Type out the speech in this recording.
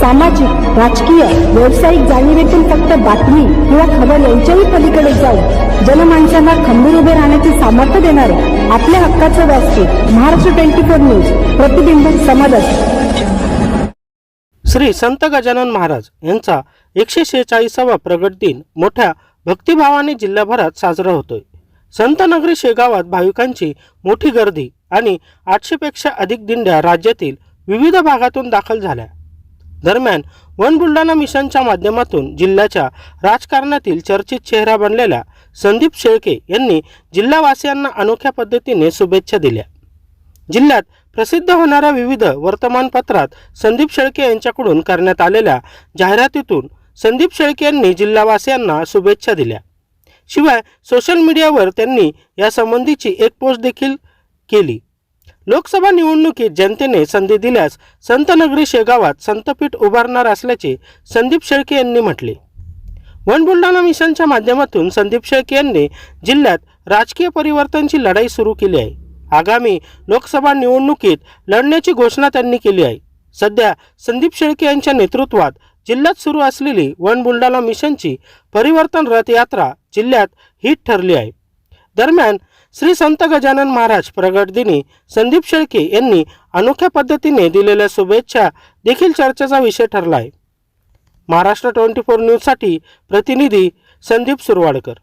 सामाजिक, राजकीय, व्यावसायिक जाणीवेतून फक्त बातमी किंवा खबर यांच्याही पलीकडे जाऊन जनमानसांना खंबीर उभे राहण्याचे सामर्थ्य देणारे आपल्या हक्काचे व्यासपीठ महाराष्ट्र 24 न्यूज, प्रतिबिंब समाजाचे. श्री संत गजानन महाराज यांचा 146वा प्रगट दिन मोठ्या भक्तिभावाने जिल्हाभरात साजरा होतोय. संत नगरी शेगावात भाविकांची मोठी गर्दी आणि 800 पेक्षा अधिक दिंड्या राज्यातील विविध भागातून दाखल झाल्या. दरम्यान वन बुलढाणा मिशनच्या माध्यमातून जिल्ह्याच्या राजकारणातील चर्चित चेहरा बनलेल्या संदीप शेळके यांनी जिल्हावासियांना अनोख्या पद्धतीने शुभेच्छा दिल्या. जिल्ह्यात प्रसिद्ध होणाऱ्या विविध वर्तमानपत्रात संदीप शेळके यांच्याकडून करण्यात आलेल्या जाहिरातीतून संदीप शेळके यांनी जिल्हावासियांना शुभेच्छा दिल्या. शिवाय सोशल मीडियावर त्यांनी यासंबंधीची एक पोस्ट देखील केली. लोकसभा निवडणुकीत जनतेने संधी दिल्यास संत नगरी शेगावात संतपीठ उभारणार असल्याचे संदीप शेळके यांनी म्हटले. वन बुलढाणा मिशनच्या माध्यमातून संदीप शेळके यांनी जिल्ह्यात राजकीय परिवर्तनाची लढाई सुरू केली आहे. आगामी लोकसभा निवडणुकीत लढण्याची घोषणा त्यांनी केली आहे. सध्या संदीप शेळके यांच्या नेतृत्वात जिल्ह्यात सुरू असलेली वन बुलढाणा मिशनची परिवर्तन रथ यात्रा जिल्ह्यात हिट ठरली आहे. दरम्यान श्री संत गजानन महाराज प्रगट दिनी संदीप शेळके यांनी अनोख्या पद्धतीने दिलेल्या शुभेच्छा देखील चर्चेचा विषय ठरला आहे. महाराष्ट्र 24 न्यूजसाठी प्रतिनिधी संदीप सुरवाडकर.